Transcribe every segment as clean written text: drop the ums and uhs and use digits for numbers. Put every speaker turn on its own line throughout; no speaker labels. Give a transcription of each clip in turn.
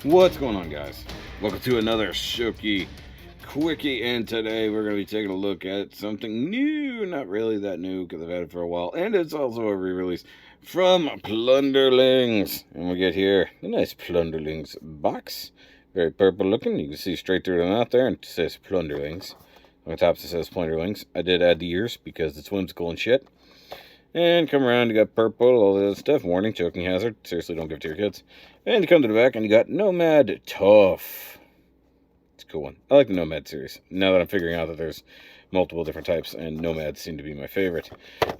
What's going on, guys? Welcome to another SHOKY Quickie, and today we're going to be taking a look at something new. Not really that new, because I've had it for a while, and it's also a re-release from Plunderlings. And we get here the nice Plunderlings box. Very purple looking. You can see straight through the mouth there, and it says Plunderlings. On the top it says Plunderlings. I did add the ears because it's whimsical and shit. And come around, you got purple, all the other stuff. Warning, choking hazard. Seriously, don't give it to your kids. And you come to the back, and you got NOMAD TUFF. It's a cool one. I like the NOMAD series. Now that I'm figuring out that there's multiple different types, and NOMADs seem to be my favorite.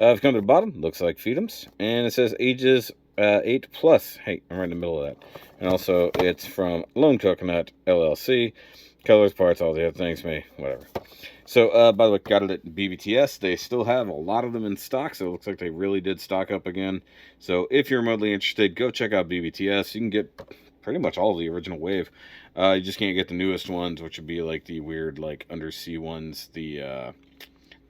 I've come to the bottom. Looks like Feedums. And it says ages 8+. Hey, I'm right in the middle of that. And also, it's from Lone Coconut LLC. Colors, parts, all the other things, whatever. So, by the way, got it at BBTS. They still have a lot of them in stock, so it looks like they really did stock up again. So, if you're remotely interested, go check out BBTS. You can get pretty much all of the original wave. You just can't get the newest ones, which would be like the weird, like, undersea ones, the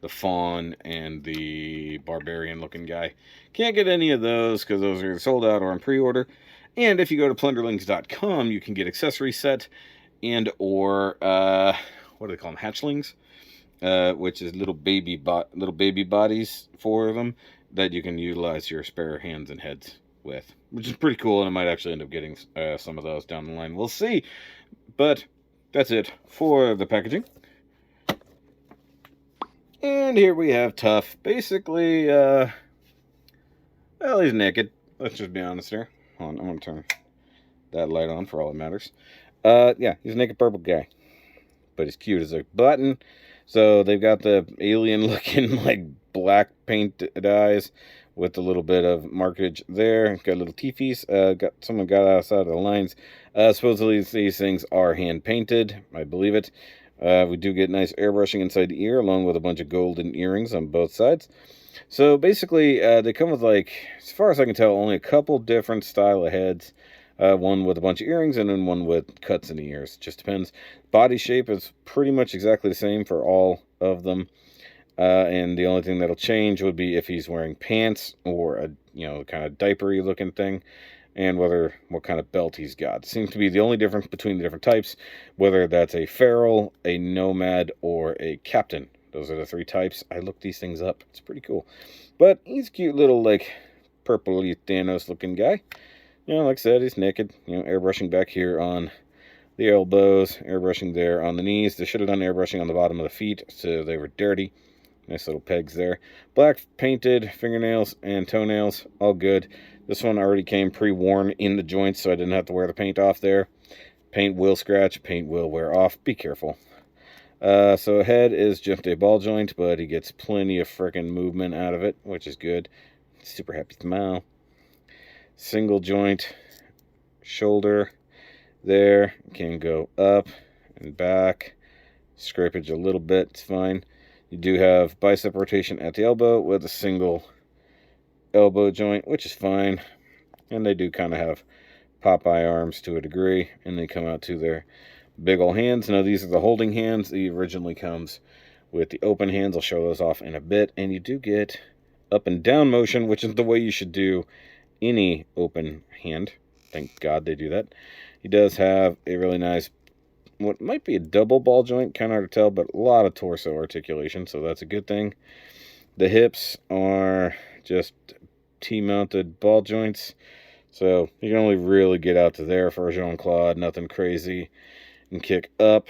fawn and the barbarian-looking guy. Can't get any of those because those are either sold out or on pre-order. And if you go to plunderlings.com, you can get accessory set and or what do they call them, hatchlings, which is little baby bodies for them that you can utilize your spare hands and heads with, which is pretty cool. And I might actually end up getting some of those down the line. We'll see. But that's it for the packaging. And here we have Tuff. Basically, well, he's naked. Let's just be honest here. Hold on, I'm going to turn that light on for all that matters. Yeah, he's a naked purple guy, but he's cute as a button. So they've got the alien-looking, like, black painted eyes with a little bit of markage there. Got little teefies. Someone got outside of the lines. Supposedly these things are hand-painted. I believe it. We do get nice airbrushing inside the ear, along with a bunch of golden earrings on both sides. So basically, they come with, like, as far as I can tell, only a couple different style of heads. One with a bunch of earrings and then one with cuts in the ears. Just depends. Body shape is pretty much exactly the same for all of them. And the only thing that'll change would be if he's wearing pants or a, kind of diapery looking thing, and what kind of belt he's got. Seems to be the only difference between the different types, whether that's a feral, a nomad, or a captain. Those are the three types. I looked these things up. It's pretty cool. But he's a cute little, like, purpley Thanos looking guy. Like I said, he's naked. Airbrushing back here on the elbows, airbrushing there on the knees. They should have done airbrushing on the bottom of the feet, so they were dirty. Nice little pegs there. Black painted fingernails and toenails, all good. This one already came pre-worn in the joints, so I didn't have to wear the paint off there. Paint will scratch, paint will wear off. Be careful. So head is just a ball joint, but he gets plenty of frickin' movement out of it, which is good. Super happy smile. Single joint, shoulder there, can go up and back, scrapage a little bit, it's fine. You do have bicep rotation at the elbow with a single elbow joint, which is fine. And they do kind of have Popeye arms to a degree, and they come out to their big ol' hands. Now these are the holding hands. He originally comes with the open hands. I'll show those off in a bit. And you do get up and down motion, which is the way you should do any open hand. Thank God they do that. He does have a really nice, what might be a double ball joint, kind of hard to tell, but a lot of torso articulation, so that's a good thing. The hips are just T-mounted ball joints, so you can only really get out to there for a Jean-Claude, nothing crazy. And kick up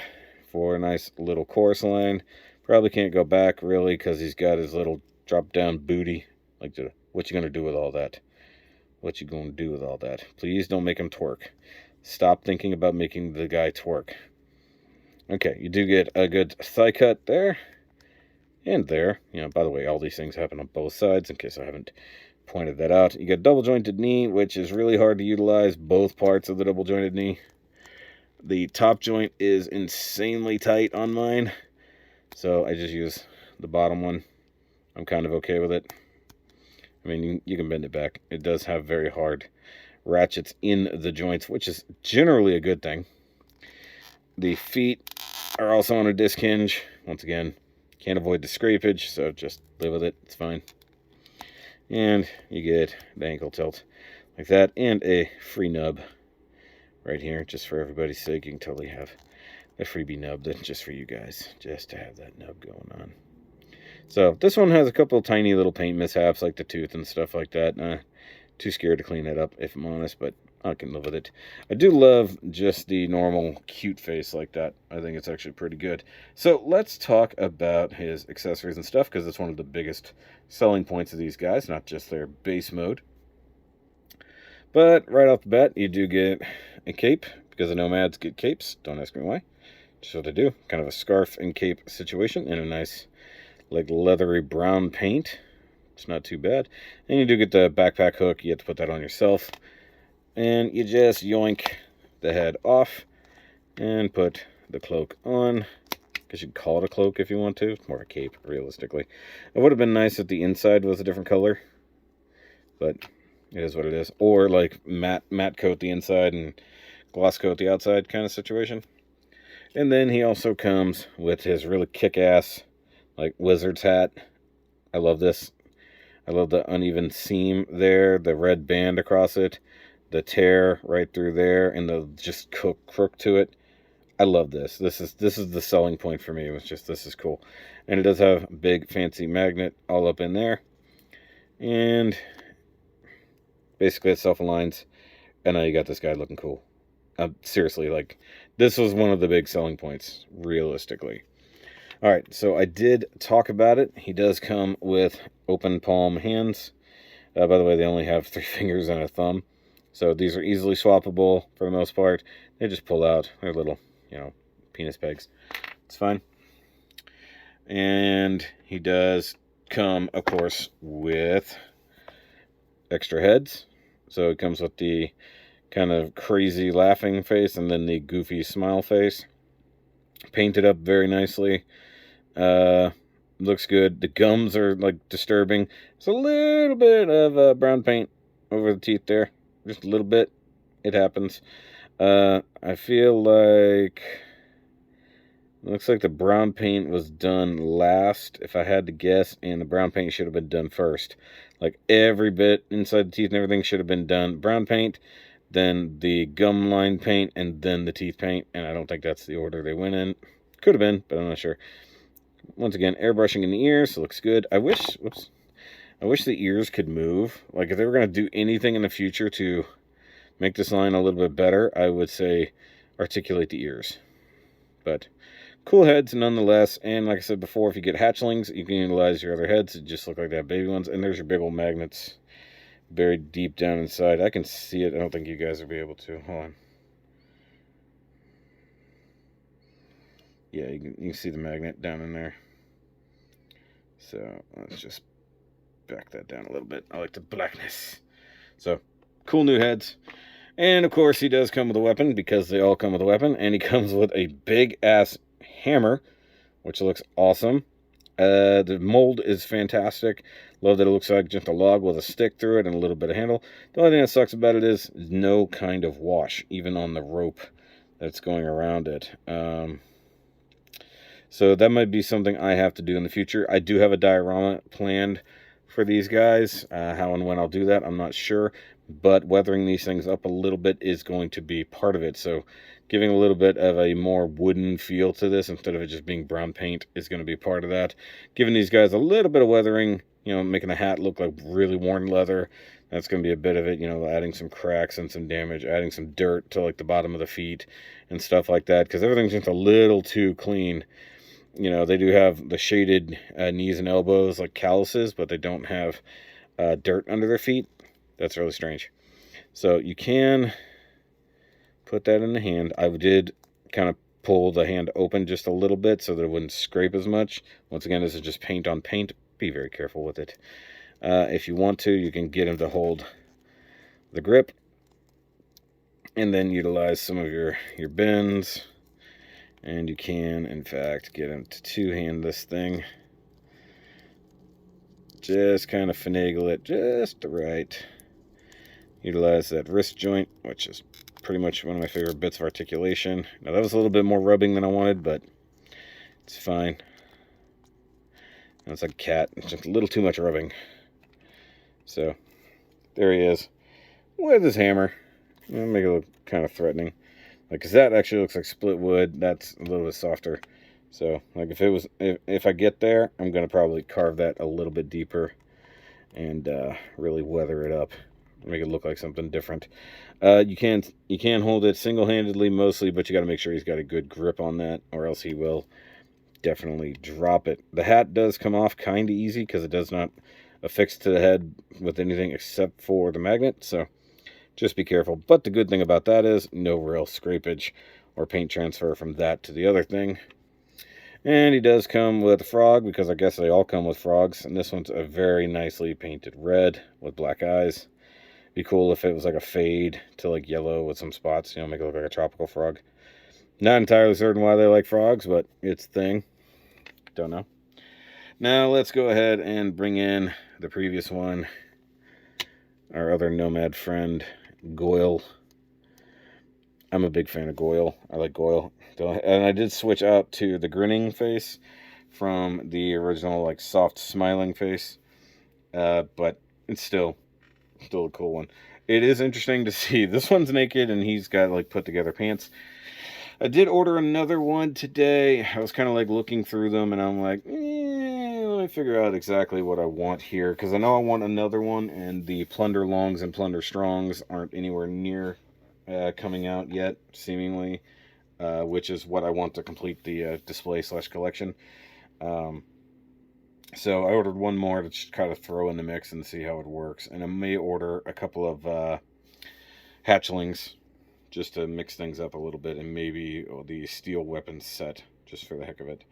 for a nice little chorus line. Probably can't go back, really, because he's got his little drop-down booty. What you gonna do with all that? What you gonna do with all that? Please don't make him twerk. Stop thinking about making the guy twerk. Okay, you do get a good thigh cut there. And there. By the way, all these things happen on both sides, in case I haven't pointed that out. You got double jointed knee, which is really hard to utilize both parts of the double jointed knee. The top joint is insanely tight on mine, so I just use the bottom one. I'm kind of okay with it. I mean, you can bend it back. It does have very hard ratchets in the joints, which is generally a good thing. The feet are also on a disc hinge. Once again, can't avoid the scrapage, so just live with it. It's fine. And you get the ankle tilt like that, and a free nub right here, just for everybody's sake. You can totally have a freebie nub that's just for you guys, just to have that nub going on. So this one has a couple tiny little paint mishaps, like the tooth and stuff like that. Too scared to clean it up, if I'm honest, but I can live with it. I do love just the normal cute face like that. I think it's actually pretty good. So let's talk about his accessories and stuff, because it's one of the biggest selling points of these guys, not just their base mode. But right off the bat, you do get a cape, because the nomads get capes. Don't ask me why. Just what they do. Kind of a scarf and cape situation in a nice, like, leathery brown paint. It's not too bad. And you do get the backpack hook. You have to put that on yourself. And you just yoink the head off and put the cloak on. Because you can call it a cloak if you want to. It's more a cape, realistically. It would have been nice if the inside was a different color. But it is what it is. Or like matte coat the inside and gloss coat the outside kind of situation. And then he also comes with his really kick-ass, like, wizard's hat. I love this. I love the uneven seam there, the red band across it, the tear right through there, and the just crook to it. I love this. This is the selling point for me. It was just, this is cool. And it does have a big fancy magnet all up in there. And basically it self-aligns. And now you got this guy looking cool. Seriously, like, this was one of the big selling points, realistically. Alright, so I did talk about it. He does come with open palm hands. By the way, they only have 3 fingers and a thumb. So these are easily swappable for the most part. They just pull out. They're little, you know, penis pegs. It's fine. And he does come, of course, with extra heads. So it comes with the kind of crazy laughing face and then the goofy smile face. Painted up very nicely. Looks good. The gums are, like, disturbing. It's a little bit of brown paint over the teeth there. Just a little bit. It happens. I feel like it looks like the brown paint was done last, if I had to guess, and the brown paint should have been done first. Like, every bit inside the teeth and everything should have been done brown paint, then the gum line paint, and then the teeth paint, and I don't think that's the order they went in. Could have been, but I'm not sure. Once again, airbrushing in the ears, so it looks good. I wish the ears could move. Like, if they were going to do anything in the future to make this line a little bit better, I would say articulate the ears. But cool heads nonetheless, and like I said before, if you get hatchlings, you can utilize your other heads. It just look like they have baby ones, and there's your big old magnets buried deep down inside. I can see it. I don't think you guys will be able to. Hold on. Yeah, you can see the magnet down in there. So let's just back that down a little bit. I like the blackness. So cool new heads. And of course he does come with a weapon, because they all come with a weapon. And he comes with a big ass hammer, which looks awesome. The mold is fantastic. Love that it looks like just a log with a stick through it and a little bit of handle. The only thing that sucks about it is no kind of wash, even on the rope that's going around it. So that might be something I have to do in the future. I do have a diorama planned for these guys. How and when I'll do that, I'm not sure. But weathering these things up a little bit is going to be part of it. So giving a little bit of a more wooden feel to this instead of it just being brown paint is going to be part of that. Giving these guys a little bit of weathering, you know, making the hat look like really worn leather. That's going to be a bit of it, you know, adding some cracks and some damage, adding some dirt to, like, the bottom of the feet and stuff like that, because everything's just a little too clean. You know, they do have the shaded knees and elbows, like calluses, but they don't have dirt under their feet. That's really strange. So you can put that in the hand. I did kind of pull the hand open just a little bit so that it wouldn't scrape as much. Once again, this is just paint on paint. Be very careful with it. If you want to, you can get him to hold the grip and then utilize some of your bends. And you can, in fact, get him to two-hand this thing. Just kind of finagle it just right. Utilize that wrist joint, which is pretty much one of my favorite bits of articulation. Now, that was a little bit more rubbing than I wanted, but it's fine. And it's like a cat. It's just a little too much rubbing. So, there he is with his hammer. Make it look kind of threatening. Like, cause that actually looks like split wood. That's a little bit softer. So, like, if I get there, I'm gonna probably carve that a little bit deeper and really weather it up, make it look like something different. You can hold it single-handedly mostly, but you got to make sure he's got a good grip on that, or else he will definitely drop it. The hat does come off kind of easy because it does not affix to the head with anything except for the magnet. So just be careful. But the good thing about that is no real scrapage or paint transfer from that to the other thing. And he does come with a frog, because I guess they all come with frogs. And this one's a very nicely painted red with black eyes. Be cool if it was like a fade to like yellow with some spots, make it look like a tropical frog. Not entirely certain why they like frogs, but it's a thing. Don't know. Now let's go ahead and bring in the previous one. Our other nomad friend, Goyle. I'm a big fan of Goyle. I like Goyle. And I did switch out to the grinning face from the original, like, soft smiling face. But it's still a cool one. It is interesting to see. This one's naked and he's got, like, put together pants. I did order another one today. I was kind of like looking through them and I'm like, let me figure out exactly what I want here, because I know I want another one, and the Plunder Longs and Plunder Strongs aren't anywhere near coming out yet, seemingly, which is what I want to complete the display / collection. So I ordered one more to just kind of throw in the mix and see how it works, and I may order a couple of hatchlings just to mix things up a little bit, and maybe the steel weapons set just for the heck of it.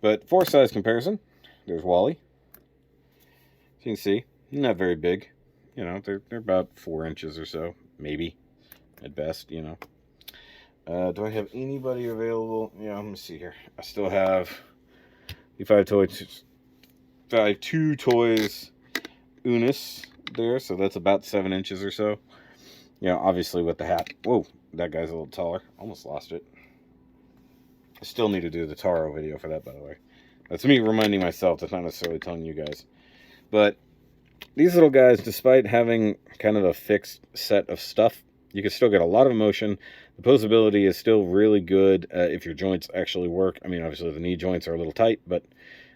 But for size comparison, there's Wally. As you can see, not very big. They're about 4 inches or so, maybe, at best, Do I have anybody available? Yeah, let me see here. I still have the 2 toys Unis there, so that's about 7 inches or so. Obviously with the hat. Whoa, that guy's a little taller. Almost lost it. I still need to do the Taro video for that, by the way. That's me reminding myself. That's not necessarily telling you guys. But these little guys, despite having kind of a fixed set of stuff, you can still get a lot of motion. The posability is still really good if your joints actually work. I mean, obviously the knee joints are a little tight, but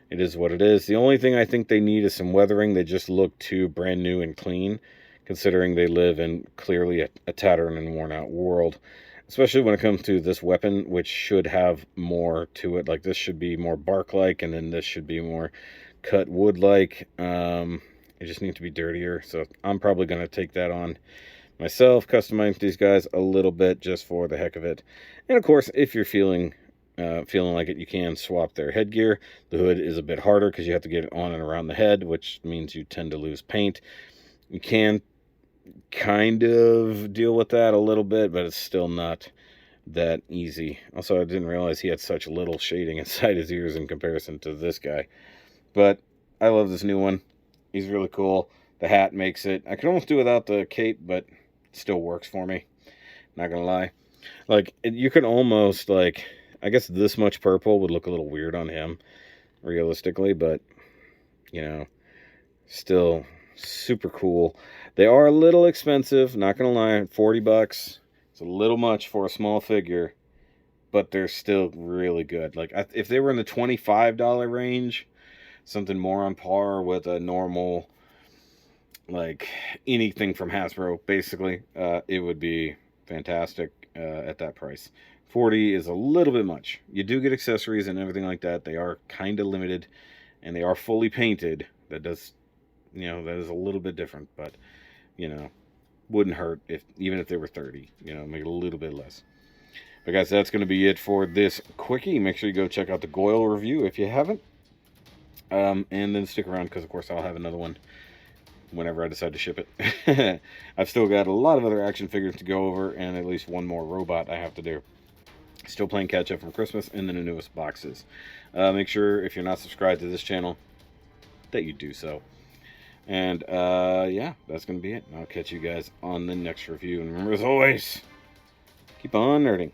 it is what it is. The only thing I think they need is some weathering. They just look too brand new and clean, considering they live in clearly a tattered and worn out world. Especially when it comes to this weapon, which should have more to it. Like, this should be more bark-like, and then this should be more cut wood-like. It just needs to be dirtier, so I'm probably going to take that on myself, customize these guys a little bit just for the heck of it. And, of course, if you're feeling like it, you can swap their headgear. The hood is a bit harder because you have to get it on and around the head, which means you tend to lose paint. You can kind of deal with that a little bit, but it's still not that easy. Also, I didn't realize he had such little shading inside his ears in comparison to this guy. But I love this new one. He's really cool. The hat makes it. I can almost do without the cape, but it still works for me. Not gonna lie. Like, you could almost, like, I guess this much purple would look a little weird on him, realistically, but, still super cool. They are a little expensive, not gonna lie. $40. It's a little much for a small figure, but they're still really good. Like, if they were in the $25 range, something more on par with a normal, like, anything from Hasbro, basically, it would be fantastic at that price. $40 is a little bit much. You do get accessories and everything like that. They are kind of limited, and they are fully painted. That does, that is a little bit different, but, wouldn't hurt even if they were $30. Make it a little bit less. But guys, that's going to be it for this quickie. Make sure you go check out the Goyle review if you haven't. And then stick around, because of course I'll have another one whenever I decide to ship it. I've still got a lot of other action figures to go over, and at least one more robot I have to do. Still playing catch up from Christmas and then the newest boxes. Make sure, if you're not subscribed to this channel, that you do so. And yeah, that's going to be it. I'll catch you guys on the next review. And remember, as always, keep on nerding.